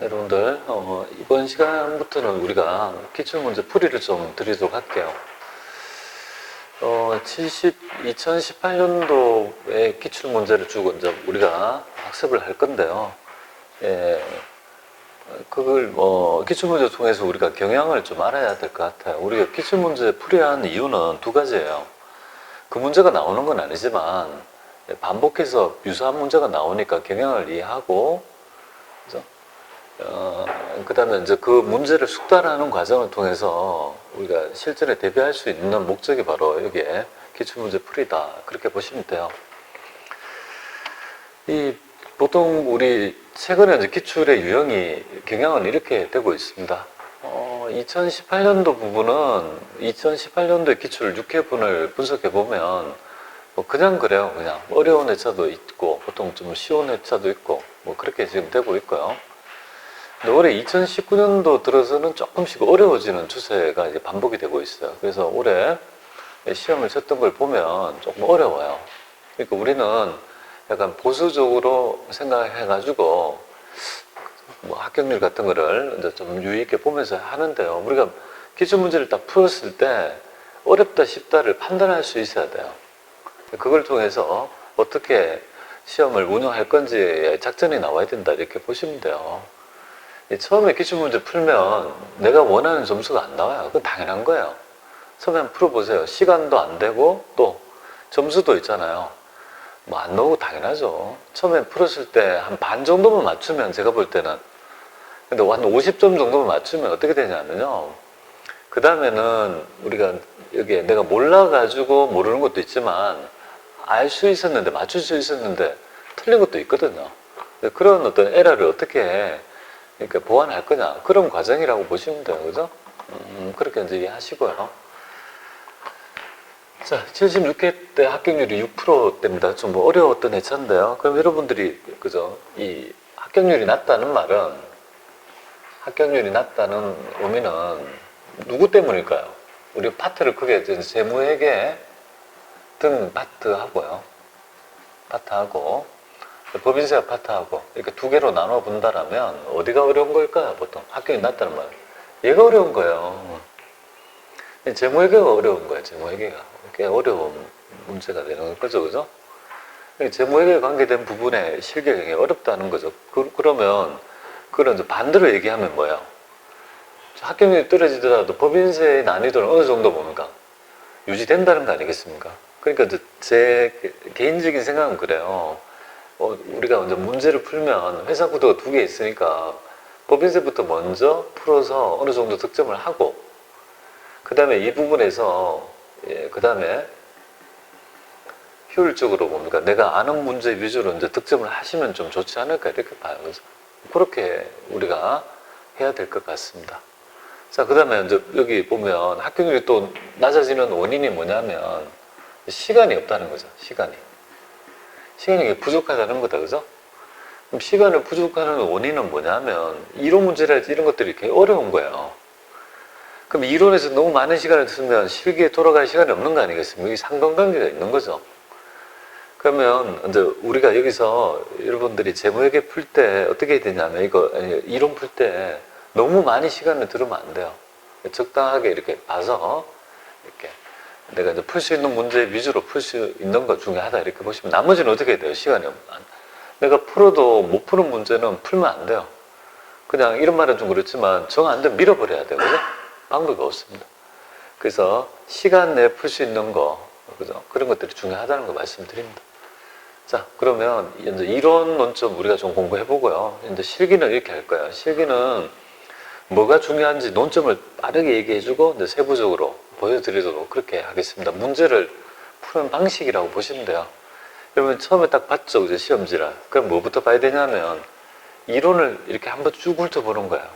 여러분들, 이번 시간부터는 우리가 기출문제 풀이를 좀 드리도록 할게요. 2018년도에 기출문제를 주고 이제 우리가 학습을 할 건데요. 예, 그걸 기출문제 통해서 우리가 경향을 좀 알아야 될 것 같아요. 우리가 기출문제 풀이한 이유는 두 가지예요. 그 문제가 나오는 건 아니지만 반복해서 유사한 문제가 나오니까 경향을 이해하고, 그죠? 그 다음에 이제 그 문제를 숙달하는 과정을 통해서 우리가 실전에 대비할 수 있는 목적이 바로 여기에 기출문제 풀이다. 그렇게 보시면 돼요. 보통 우리 최근에 이제 기출의 유형이 경향은 이렇게 되고 있습니다. 2018년도 부분은 2018년도의 기출 6회분을 분석해 보면 그냥 그래요. 그냥 어려운 회차도 있고 보통 좀 쉬운 회차도 있고 그렇게 지금 되고 있고요. 근데 올해 2019년도 들어서는 조금씩 어려워지는 추세가 이제 반복이 되고 있어요. 그래서 올해 시험을 쳤던 걸 보면 조금 어려워요. 그러니까 우리는 약간 보수적으로 생각해가지고 합격률 같은 거를 이제 좀 유의 있게 보면서 하는데요. 우리가 기출문제를 딱 풀었을 때 어렵다 쉽다를 판단할 수 있어야 돼요. 그걸 통해서 어떻게 시험을 운영할 건지의 작전이 나와야 된다 이렇게 보시면 돼요. 처음에 기출문제 풀면 내가 원하는 점수가 안 나와요. 그건 당연한 거예요. 처음에 한번 풀어보세요. 시간도 안 되고 또 점수도 있잖아요. 안 나오고 당연하죠. 처음에 풀었을 때 한 반 정도만 맞추면 제가 볼 때는, 근데 한 50점 정도만 맞추면 어떻게 되냐면요. 그 다음에는 우리가 여기에 내가 몰라가지고 모르는 것도 있지만 알 수 있었는데 맞출 수 있었는데 틀린 것도 있거든요. 그런 어떤 에러를 어떻게 그러니까 보완할 거냐 그런 과정이라고 보시면 돼요. 그죠? 그렇게 이제 이해하시고요. 자, 76회 때 합격률이 6%대입니다. 좀 어려웠던 회차인데요. 그럼 여러분들이 그죠? 이 합격률이 낮다는 말은 합격률이 낮다는 의미는 누구 때문일까요? 우리 파트를 크게 재무회계 등 파트하고요. 파트하고 법인세 파트하고 이렇게 두 개로 나눠 본다라면 어디가 어려운 걸까요? 보통 합격이 낮다는 말. 얘가 어려운 거예요. 재무회계가 어려운 거예요. 재무회계가 꽤 어려운 문제가 되는 거죠, 그죠? 재무회계에 관계된 부분에 실경이 어렵다는 거죠. 그러면 그런 이제 반대로 얘기하면 뭐예요? 합격률이 떨어지더라도 법인세의 난이도는 어느 정도 뭡니까? 유지된다는 거 아니겠습니까? 그러니까 이제 제 개인적인 생각은 그래요. 우리가 이제 문제를 풀면 회사 구도가 두 개 있으니까 법인세부터 먼저 풀어서 어느 정도 득점을 하고 그 다음에 이 부분에서 그 다음에 효율적으로 뭡니까? 내가 아는 문제 위주로 이제 득점을 하시면 좀 좋지 않을까 이렇게 봐요. 그래서 그렇게 우리가 해야 될 것 같습니다. 자, 그 다음에 이제 여기 보면 합격률이 또 낮아지는 원인이 뭐냐면 시간이 없다는 거죠. 시간이 부족하다는 거다. 그죠? 그럼 시간을 부족하는 원인은 뭐냐면 이론 문제랄지 이런 것들이 이렇게 어려운 거예요. 그럼 이론에서 너무 많은 시간을 쓰면 실기에 돌아갈 시간이 없는 거 아니겠습니까? 여기 상관관계가 있는 거죠. 그러면 이제 우리가 여기서 여러분들이 재무회계 풀 때 어떻게 해야 되냐면 이론 풀 때 너무 많이 시간을 들으면 안 돼요. 적당하게 이렇게 봐서 이렇게 내가 이제 풀 수 있는 문제 위주로 풀 수 있는 것 중에 하나 이렇게 보시면 나머지는 어떻게 해야 돼요? 시간이 없는. 내가 풀어도 못 푸는 문제는 풀면 안 돼요. 그냥 이런 말은 좀 그렇지만 정 안 되면 밀어버려야 돼요. 그죠? 방법이 없습니다. 그래서 시간 내에 풀 수 있는 거, 그죠? 그런 것들이 중요하다는 거 말씀드립니다. 자, 그러면 이제 이론 논점 우리가 좀 공부해 보고요. 이제 실기는 이렇게 할 거예요. 실기는 뭐가 중요한지 논점을 빠르게 얘기해 주고 이제 세부적으로 보여드리도록 그렇게 하겠습니다. 문제를 푸는 방식이라고 보시면 돼요. 여러분 처음에 딱 봤죠, 이제 시험지를. 그럼 뭐부터 봐야 되냐면 이론을 이렇게 한번 쭉 훑어보는 거예요.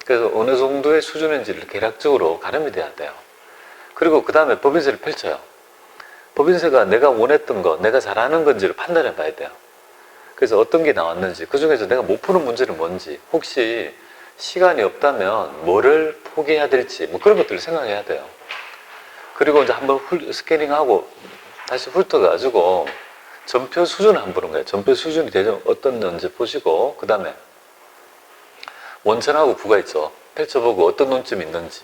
그래서 어느 정도의 수준인지를 대략적으로 가늠이 돼야 돼요. 그리고 그 다음에 법인세를 펼쳐요. 법인세가 내가 원했던 거, 내가 잘하는 건지를 판단해 봐야 돼요. 그래서 어떤 게 나왔는지, 그 중에서 내가 못 푸는 문제는 뭔지, 혹시 시간이 없다면 뭐를 포기해야 될지, 그런 것들을 생각해야 돼요. 그리고 이제 한번 스캐닝하고 다시 훑어가지고 전표 수준을 한번 보는 거예요. 전표 수준이 대충 어떤 건지 보시고, 그 다음에 원천하고 부가 있죠. 펼쳐보고 어떤 논점이 있는지.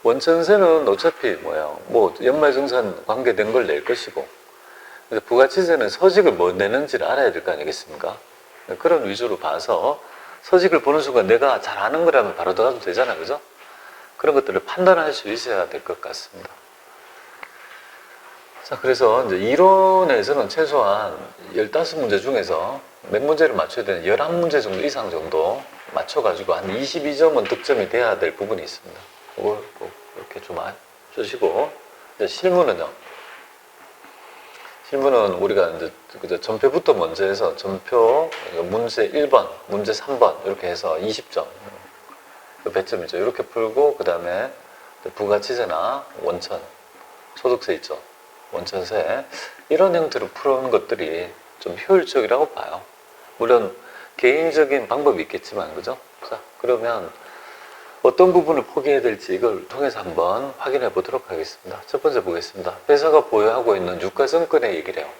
원천세는 어차피 뭐 연말정산 관계된 걸 낼 것이고, 부가치세는 서식을 뭐 내는지를 알아야 될 거 아니겠습니까? 그런 위주로 봐서 서식을 보는 순간 내가 잘 아는 거라면 바로 들어가도 되잖아요. 그죠? 그런 것들을 판단할 수 있어야 될 것 같습니다. 자, 그래서 이제 이론에서는 최소한 15문제 중에서 몇 문제를 맞춰야 되는 11문제 정도 이상 정도 맞춰가지고 한 22점은 득점이 돼야 될 부분이 있습니다. 그걸 꼭 이렇게 좀 주시고, 이제 실무는요. 실무는 우리가 이제 전표부터 먼저 해서 전표 문제 1번, 문제 3번 이렇게 해서 20점 배점이죠. 이렇게 풀고 그 다음에 부가치세나 원천, 소득세 있죠. 원천세 이런 형태로 푸는 것들이 좀 효율적이라고 봐요. 물론 개인적인 방법이 있겠지만 그죠? 자, 그러면 어떤 부분을 포기해야 될지 이걸 통해서 한번 확인해 보도록 하겠습니다. 첫 번째 보겠습니다. 회사가 보유하고 있는 유가증권의 얘기를 해요.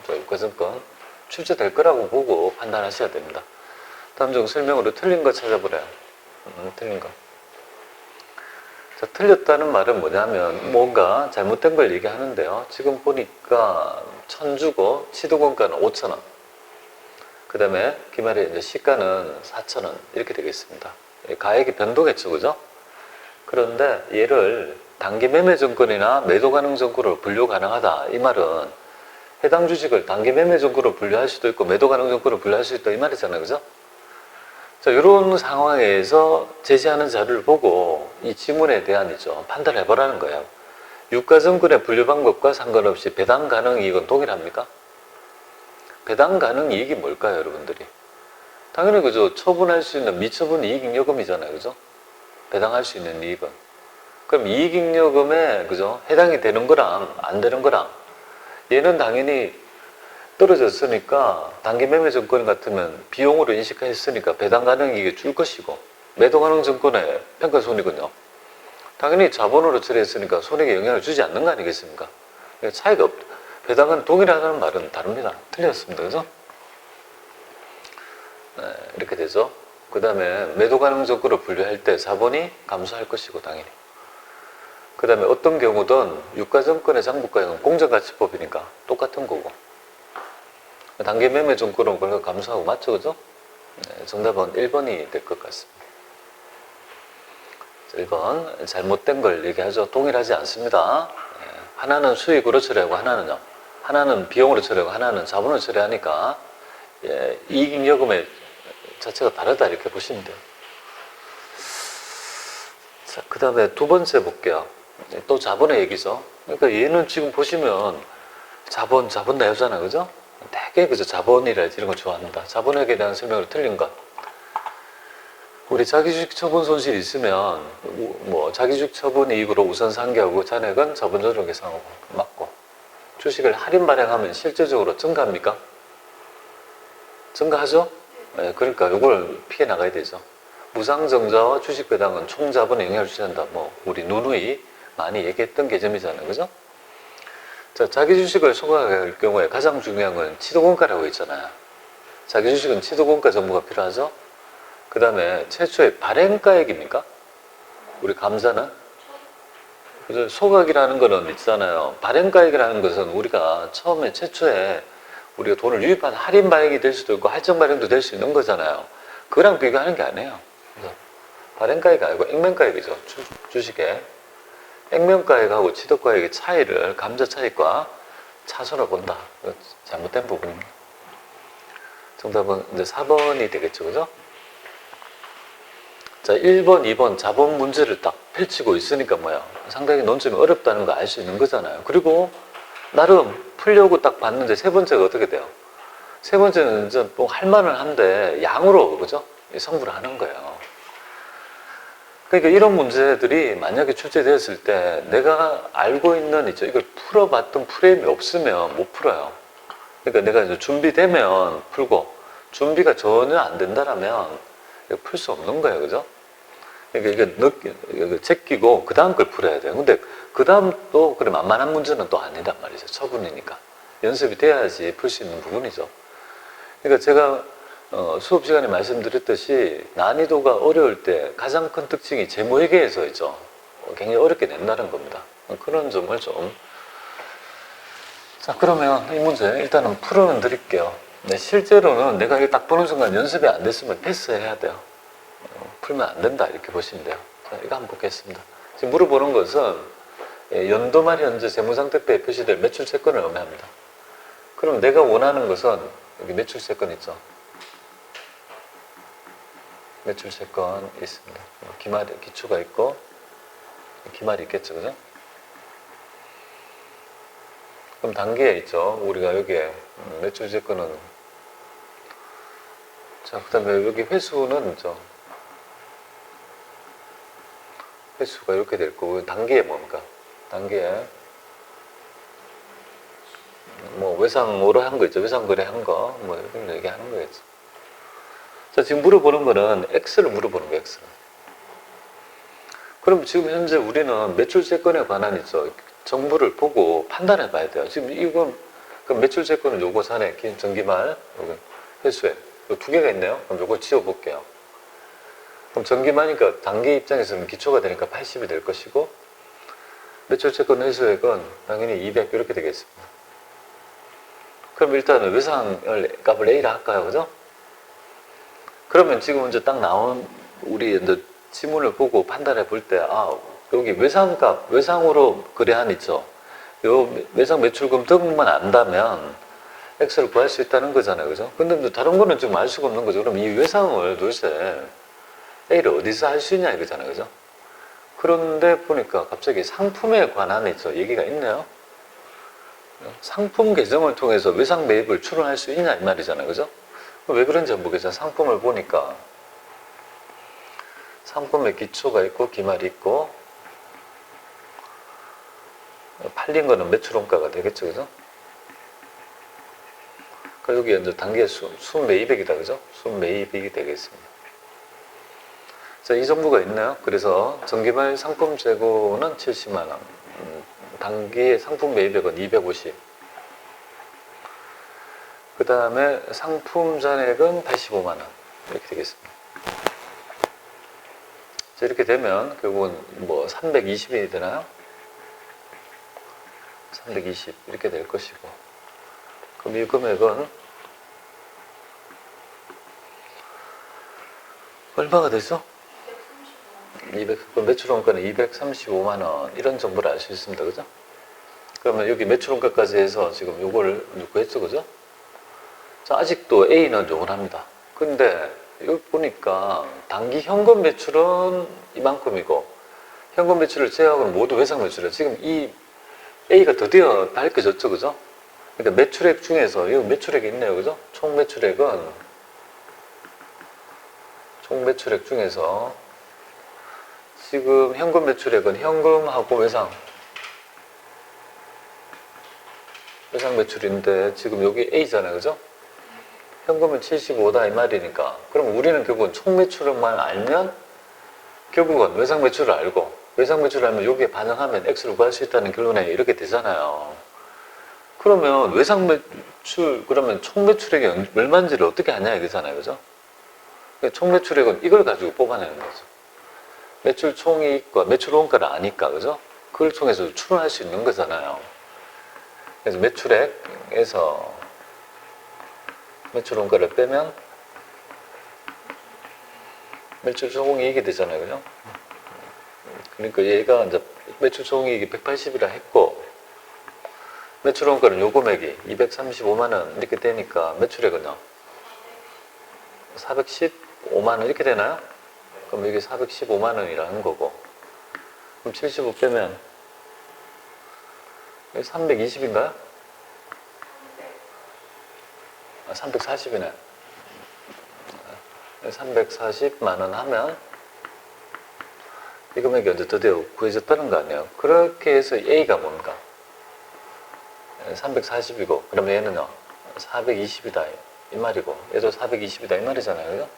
유가증권 출제될 거라고 보고 판단하셔야 됩니다. 다음 중 설명으로 틀린 거 찾아보래요. 틀린 거. 자, 틀렸다는 말은 뭐냐면 뭔가 잘못된 걸 얘기하는데요. 지금 보니까 1,000주고 취득원가는 5,000원. 그 다음에 기말에 이제 시가는 4,000원 이렇게 되겠습니다. 가액이 변동했죠, 그죠? 그런데 얘를 단기 매매 증권이나 매도 가능 증권으로 분류 가능하다. 이 말은 해당 주식을 단기 매매 증권으로 분류할 수도 있고 매도 가능 증권으로 분류할 수 있다 이 말이잖아요, 그죠? 자, 이런 상황에서 제시하는 자료를 보고 이 지문에 대한 판단을 해보라는 거예요. 유가증권의 분류 방법과 상관없이 배당 가능 이익은 동일합니까? 배당 가능 이익이 뭘까요, 여러분들이? 당연히 그죠. 처분할 수 있는 미처분 이익잉여금이잖아요, 그죠? 배당할 수 있는 이익은. 그럼 이익잉여금에 그죠? 해당이 되는 거랑 안 되는 거랑 얘는 당연히 떨어졌으니까 단기 매매 증권 같으면 비용으로 인식했으니까 배당 가능 이익이 줄 것이고 매도 가능 증권의 평가손익은요. 당연히 자본으로 처리했으니까 손익에 영향을 주지 않는 거 아니겠습니까? 차이가 배당은 동일하다는 말은 다릅니다. 틀렸습니다. 그죠? 네, 이렇게 되죠. 그 다음에 매도 가능 증권으로 분류할 때 자본이 감소할 것이고 당연히. 그 다음에 어떤 경우든 유가증권의 장부가액은 공정가치법이니까 똑같은 거고. 단기 매매 증권은 그걸 감소하고 맞죠, 그죠? 네, 정답은 1번이 될 것 같습니다. 1번 잘못된 걸 얘기하죠. 동일하지 않습니다. 네, 하나는 수익으로 처리하고 하나는요. 하나는 비용으로 처리하고 하나는 자본으로 처리하니까 이익잉여금의 자체가 다르다 이렇게 보시면 돼요. 자, 그 다음에 두 번째 볼게요. 또 자본의 얘기죠. 그러니까 얘는 지금 보시면 자본 나오잖아요, 그죠? 되게 그죠? 자본이랄지 이런 거 좋아합니다. 자본액에 대한 설명으로 틀린 것. 우리 자기주식 처분 손실이 있으면 뭐 자기주식 처분 이익으로 우선 상계하고 잔액은 자본조정 계산하고 맞고 주식을 할인 발행하면 실제적으로 증가합니까? 증가하죠? 네, 그러니까 이걸 피해 나가야 되죠. 무상증자와 주식 배당은 총 자본에 영향을 주지 않는다. 뭐 우리 누누이 많이 얘기했던 개념이잖아요, 그죠? 자, 자기 주식을 소각할 경우에 가장 중요한 건 취득원가라고 있잖아요. 자기 주식은 취득원가 정보가 필요하죠. 그 다음에 최초의 발행가액입니까? 우리 감사는? 그죠? 소각이라는 거는 있잖아요. 발행가액이라는 것은 우리가 처음에 최초에 우리가 돈을 유입한 할인 발행이 될 수도 있고 할증 발행도 될 수 있는 거잖아요. 그거랑 비교하는 게 아니에요. 발행가액이 아니고 액면가액이죠. 주식에. 액면가액하고 취득가액의 차이를 감자 차익과 차수로 본다. 잘못된 부분입니다. 정답은 이제 4번이 되겠죠. 그죠? 자, 1번, 2번 자본 문제를 딱 펼치고 있으니까 상당히 논점이 어렵다는 거 알 수 있는 거잖아요. 그리고 나름 풀려고 딱 봤는데 세 번째가 어떻게 돼요? 세 번째는 이제 뭐 할만은 한데 양으로 그죠? 성불을 하는 거예요. 그러니까 이런 문제들이 만약에 출제되었을 때 내가 알고 있는 이걸 풀어봤던 프레임이 없으면 못 풀어요. 그러니까 내가 이제 준비되면 풀고 준비가 전혀 안 된다라면 풀 수 없는 거예요, 그죠? 그러니까 이게 제끼고 그 다음 걸 풀어야 돼요. 근데 그 다음 또 그래 만만한 문제는 또 아니단 말이죠. 처분이니까 연습이 돼야지 풀 수 있는 부분이죠. 그러니까 제가 수업 시간에 말씀드렸듯이 난이도가 어려울 때 가장 큰 특징이 재무회계에서 있죠. 굉장히 어렵게 낸다는 겁니다. 그런 점을 좀. 자, 그러면 이 문제 일단은 풀어는 드릴게요. 네, 실제로는 내가 이거 딱 보는 순간 연습이 안 됐으면 패스해야 돼요. 풀면 안 된다 이렇게 보시면 돼요. 자, 이거 한번 보겠습니다. 지금 물어보는 것은 연도 말 현재 재무상태표에 표시될 매출세건을 의미합니다. 그럼 내가 원하는 것은 여기 매출세건 있죠. 매출세건 있습니다. 기말, 기초가 있고 기말이 있겠죠, 그죠? 그럼 단계에 있죠. 우리가 여기에 매출세건은 자, 그 다음에 여기 회수는 있죠. 회수가 이렇게 될 거고 단계에 뭡니까? 단계에 뭐 외상으로 한 거 있죠. 외상거래 한 거 뭐 이런 얘기하는 거겠죠. 자, 지금 물어보는 거는 X를 물어보는 거예요. X를. 그럼 지금 현재 우리는 매출세건에 관한 있죠. 정보를 보고 판단해 봐야 돼요. 지금 이건 그럼 매출세건은 요거 산에 전기말 회수액 두 개가 있네요. 그럼 요거 지워 볼게요. 그럼 전기말이니까 단계 입장에서는 기초가 되니까 80이 될 것이고 매출세건 회수액은 당연히 200 이렇게 되겠습니다. 그럼 일단은 외상을 값을 A라 할까요? 그죠? 그러면 지금 이제 딱 나온 우리 이제 지문을 보고 판단해 볼 때, 아, 여기 외상값, 외상으로 거래한 있죠. 요 외상 매출금 등만 안다면 X를 구할 수 있다는 거잖아요. 그죠? 근데 다른 거는 지금 알 수가 없는 거죠. 그럼 이 외상을 도대체 A를 어디서 할 수 있냐 이거잖아요. 그죠? 그런데 보니까 갑자기 상품에 관한 있죠. 얘기가 있네요. 상품 계정을 통해서 외상 매입을 추론할 수 있냐 이 말이잖아요. 그죠? 왜 그런지 한번 보겠습니다. 상품을 보니까 상품의 기초가 있고 기말이 있고 팔린 거는 매출원가가 되겠죠. 그죠? 여기 이제 단계 순매입액이다. 그죠? 순매입액이 되겠습니다. 자, 이 정보가 있나요? 그래서 전기말 상품 재고는 70만 원. 단기 상품 매입액은 250. 그 다음에 상품 잔액은 85만 원. 이렇게 되겠습니다. 자, 이렇게 되면 결국은 뭐 320이 되나요? 320 이렇게 될 것이고. 그럼 이 금액은 얼마가 되죠? 200, 매출원가는 235만 원 이런 정보를 알 수 있습니다. 그죠? 그러면 여기 매출원가까지 해서 지금 요거를 구했죠. 그죠? 자, 아직도 A는 요걸 합니다. 근데 여기 보니까 단기 현금 매출은 이만큼이고 현금 매출을 제외하고는 모두 외상 매출이에요. 지금 이 A가 드디어 밝혀졌죠. 그죠? 그러니까 매출액 중에서 여기 매출액이 있네요. 그죠? 총 매출액 중에서 지금 현금 매출액은 현금하고 외상 매출인데 지금 여기 A잖아요. 그죠? 현금은 75다 이 말이니까 그럼 우리는 결국은 총 매출만 알면 결국은 외상 매출을 알고 외상 매출을 알면 여기에 반영하면 X를 구할 수 있다는 결론에 이렇게 되잖아요. 그러면 외상 매출 그러면 총 매출액이 얼마인지를 어떻게 하냐 이거잖아요. 그죠? 그러니까 총 매출액은 이걸 가지고 뽑아내는 거죠. 매출 총이익과 매출 원가를 아니까, 그죠? 그걸 통해서 추론할 수 있는 거잖아요. 그래서 매출액에서 매출 원가를 빼면 매출 총이익이 되잖아요. 그죠? 그러니까 얘가 이제 매출 총이익이 180이라 했고, 매출 원가는 요 금액이 235만원 이렇게 되니까 매출액은요? 415만원 이렇게 되나요? 그럼 이게 415만원이라는 거고 그럼 75 빼면 320인가요? 340이네 340만원 하면 이 금액이 언제 드디어 구해졌다는 거 아니에요? 그렇게 해서 A가 뭔가 340이고 그러면 얘는요 420이다 이 말이고 얘도 420이다 이 말이잖아요. 그죠?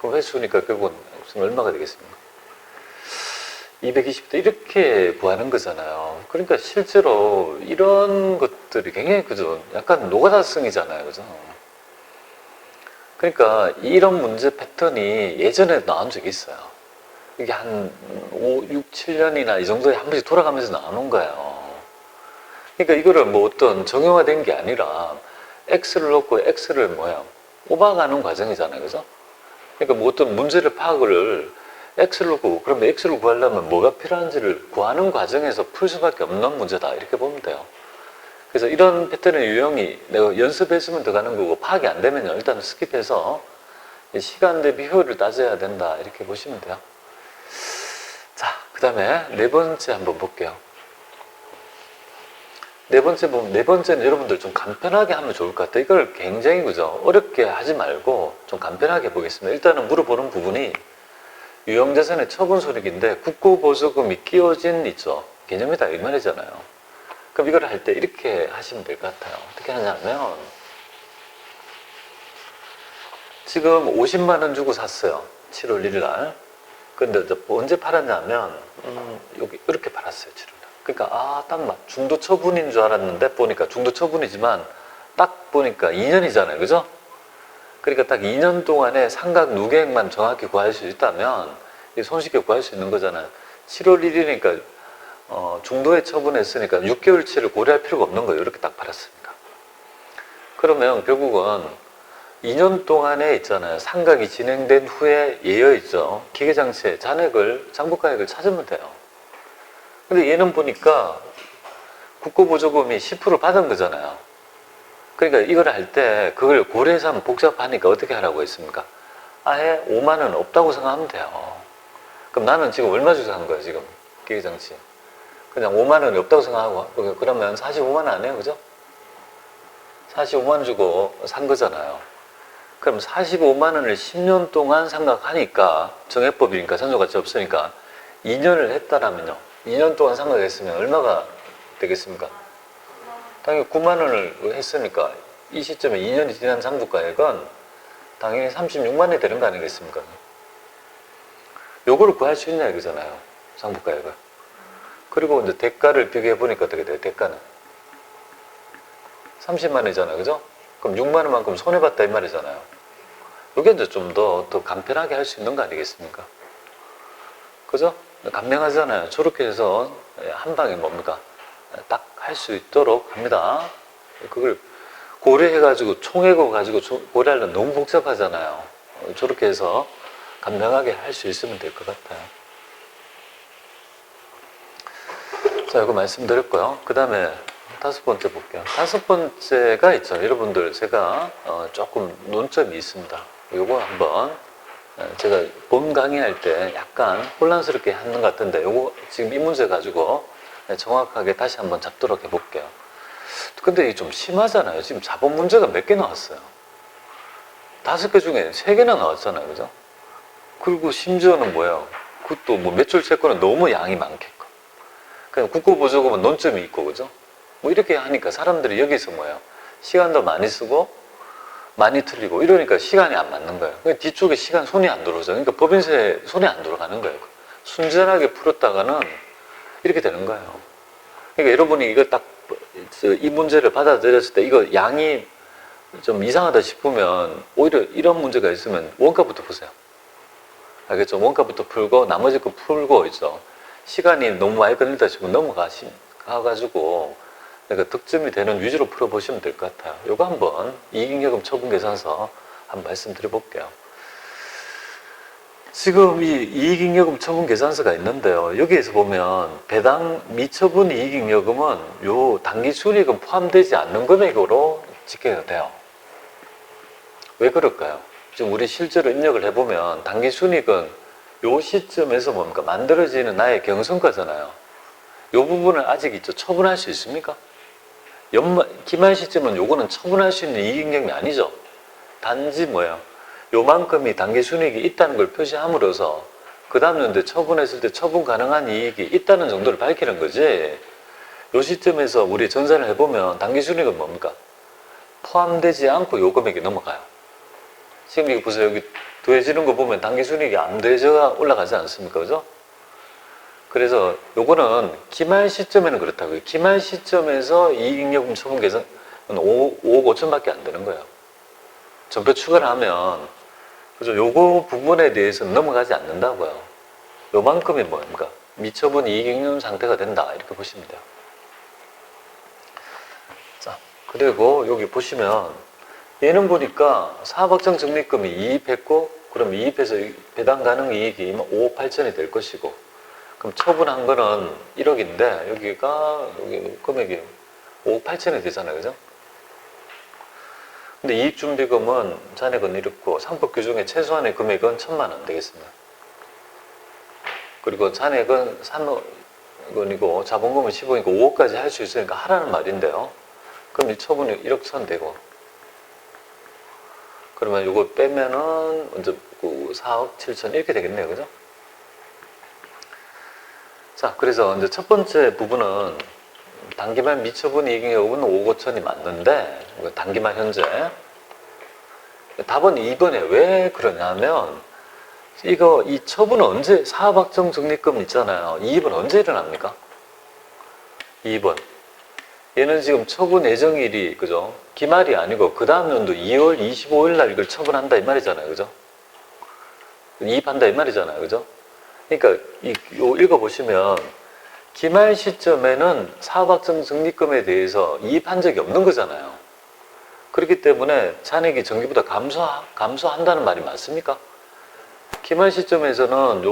그럼 회수니까 결국은 얼마가 되겠습니까? 220도 이렇게 구하는 거잖아요. 그러니까 실제로 이런 것들이 굉장히 그죠? 약간 노가다성이잖아요. 그죠? 그러니까 이런 문제 패턴이 예전에 나온 적이 있어요. 이게 한 5, 6, 7년이나 이 정도에 한 번씩 돌아가면서 나오는 거예요. 그러니까 이거를 뭐 어떤 정형화된 게 아니라 X를 넣고 X를 뽑아가는 과정이잖아요. 그죠? 그러니까 뭐 어떤 문제를 파악을 X를 놓고 그러면 X를 구하려면 뭐가 필요한지를 구하는 과정에서 풀 수밖에 없는 문제다. 이렇게 보면 돼요. 그래서 이런 패턴의 유형이 내가 연습했으면 들어가는 거고 파악이 안 되면 일단 스킵해서 시간 대비 효율을 따져야 된다. 이렇게 보시면 돼요. 자, 그 다음에 네 번째 한번 볼게요. 네 번째는 여러분들 좀 간편하게 하면 좋을 것 같아요. 이걸 굉장히 그죠? 어렵게 하지 말고 좀 간편하게 보겠습니다. 일단은 물어보는 부분이 유형자산의 처분 손익인데 국고보조금이 끼워진 있죠. 개념이 다 이 말이잖아요. 그럼 이걸 할 때 이렇게 하시면 될 것 같아요. 어떻게 하냐면 지금 50만 원 주고 샀어요. 7월 1일 날. 근데 언제 팔았냐면 여기 이렇게 팔았어요. 7월 날. 그러니까 딱 중도 처분인 줄 알았는데 보니까 중도 처분이지만 딱 보니까 2년이잖아요. 그죠? 그러니까 딱 2년 동안에 상각 누계액만 정확히 구할 수 있다면 손쉽게 구할 수 있는 거잖아요. 7월 1일이니까 중도에 처분했으니까 6개월치를 고려할 필요가 없는 거예요. 이렇게 딱 팔았으니까. 그러면 결국은 2년 동안에 있잖아요. 상각이 진행된 후에 예여 있죠. 기계장치의 잔액을, 장부가액을 찾으면 돼요. 근데 얘는 보니까 국고보조금이 10% 받은 거잖아요. 그러니까 이걸 할 때 그걸 고려해서 하면 복잡하니까 어떻게 하라고 했습니까? 아예 5만 원 없다고 생각하면 돼요. 그럼 나는 지금 얼마 주고 산 거야, 지금? 기계장치. 그냥 5만 원이 없다고 생각하고, 그러면 45만 원 안 해요, 그죠? 45만 원 주고 산 거잖아요. 그럼 45만 원을 10년 동안 상각하니까, 정액법이니까 산소가치 없으니까 2년을 했다라면요. 2년 동안 상각했으면 얼마가 되겠습니까? 당연히 9만 원을 했으니까 이 시점에 2년이 지난 상부가액은 당연히 36만 원이 되는 거 아니겠습니까? 요거를 구할 수 있냐 이거잖아요. 상부가액을. 그리고 이제 대가를 비교해 보니까 어떻게 돼요? 대가는 30만 원이잖아요. 그죠? 그럼 6만 원만큼 손해봤다 이 말이잖아요. 이게 이제 좀 더 간편하게 할 수 있는 거 아니겠습니까? 그죠? 간명하잖아요. 저렇게 해서 한 방에 뭡니까? 딱 할 수 있도록 합니다. 그걸 고려해가지고 총액을 가지고 고려하려면 너무 복잡하잖아요. 저렇게 해서 간명하게 할 수 있으면 될 것 같아요. 자, 이거 말씀드렸고요. 그 다음에 다섯 번째 볼게요. 다섯 번째가 있죠. 여러분들 제가 조금 논점이 있습니다. 요거 한번 제가 본 강의할 때 약간 혼란스럽게 하는 것 같은데 요거 지금 이 문제 가지고 정확하게 다시 한번 잡도록 해볼게요. 근데 이게 좀 심하잖아요. 지금 자본 문제가 몇 개 나왔어요. 5개 중에 3개나 나왔잖아요. 그죠? 그리고 심지어는 뭐예요? 그것도 뭐 매출 채권은 너무 양이 많겠고. 그냥 국고보조금은 논점이 있고, 그죠? 뭐 이렇게 하니까 사람들이 여기서 뭐예요? 시간도 많이 쓰고, 많이 틀리고, 이러니까 시간이 안 맞는 거예요. 그러니까 뒤쪽에 시간 손이 안 들어오죠. 그러니까 법인세 손이 안 들어가는 거예요. 순전하게 풀었다가는 이렇게 되는 거예요. 그러니까 여러분이 이거 딱 이 문제를 받아들였을 때 이거 양이 좀 이상하다 싶으면 오히려 이런 문제가 있으면 원가부터 푸세요. 알겠죠? 원가부터 풀고 나머지 거 풀고 있죠. 시간이 너무 많이 걸린다 싶으면 넘어가가지고 그러니까 득점이 되는 위주로 풀어보시면 될 것 같아요. 이거 한번 이익잉여금 처분계산서 한번 말씀드려 볼게요. 지금 이 이익잉여금 처분계산서가 있는데요. 여기에서 보면 배당 미처분 이익잉여금은 요 당기순이익은 포함되지 않는 금액으로 집계가 돼요. 왜 그럴까요? 지금 우리 실제로 입력을 해보면 당기순이익은 요 시점에서 뭡니까? 만들어지는 나의 경성가잖아요. 요 부분을 아직 있죠. 처분할 수 있습니까? 기말 시점은 요거는 처분할 수 있는 이익잉여금이 아니죠. 단지 뭐예요? 요만큼이 당기순이익이 있다는 걸 표시함으로써 그 다음 연도에 처분했을 때 처분 가능한 이익이 있다는 정도를 밝히는 거지. 요 시점에서 우리 전산을 해보면 당기순이익은 뭡니까? 포함되지 않고 요 금액이 넘어가요. 지금 이거 보세요. 여기 더해지는 거 보면 당기순이익이 안 더해져 올라가지 않습니까? 그죠? 그래서 요거는 기말 시점에는 그렇다고요. 기말 시점에서 이익잉여금 처분 계산은 5억 5천밖에 안 되는 거예요. 전표 추가를 하면, 그죠? 요거 부분에 대해서는 넘어가지 않는다고요. 요만큼이 뭡니까? 미처분 이익잉여 상태가 된다. 이렇게 보시면 돼요. 자, 그리고 여기 보시면, 얘는 보니까 사업확정 적립금이 이입했고, 그럼 이입해서 배당 가능 이익이 5억 8천이 될 것이고, 그럼 처분한 거는 1억인데, 여기 금액이 5억 8천이 되잖아요. 그죠? 근데 이익준비금은 잔액은 이렇고, 상법 규정의 최소한의 금액은 1,000만 원 되겠습니다. 그리고 잔액은 3억 원이고, 자본금은 10억이고, 5억까지 할 수 있으니까 하라는 말인데요. 그럼 이 처분이 1억 1,000 되고, 그러면 이거 빼면은 먼저 4억 7천 이렇게 되겠네요. 그죠? 자, 그래서 이제 첫 번째 부분은 단기말 미처분 이익잉여금은 5억 5천이 맞는데, 단기말 현재. 답은 2번에 왜 그러냐면, 이 처분은 언제, 사업확정 적립금 있잖아요. 이입은 언제 일어납니까? 2번. 얘는 지금 처분 예정일이, 그죠? 기말이 아니고, 그 다음 연도 2월 25일 날 이걸 처분한다, 이 말이잖아요. 그죠? 이입한다, 이 말이잖아요. 그죠? 그러니까, 읽어보시면, 기말 시점에는 사업확정 적립금에 대해서 이입한 적이 없는 거잖아요. 그렇기 때문에 잔액이 정기보다 감소한다는 말이 맞습니까? 기말 시점에서는,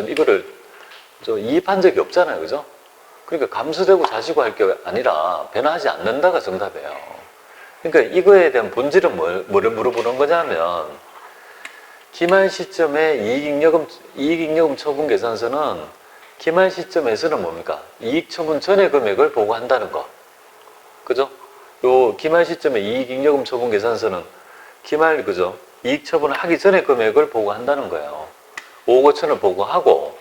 이거를 이입한 적이 없잖아요. 그죠? 그러니까 감소되고 자시고 할 게 아니라 변화하지 않는다가 정답이에요. 그러니까 이거에 대한 본질은 뭐를 물어보는 거냐면, 기말 시점에 이익잉여금 처분 계산서는 기말 시점에서는 뭡니까? 이익 처분 전의 금액을 보고한다는 거. 그죠? 요 기말 시점에 이익잉여금 처분 계산서는 그죠? 이익 처분을 하기 전에 금액을 보고한다는 거예요. 5억 5천을 보고하고,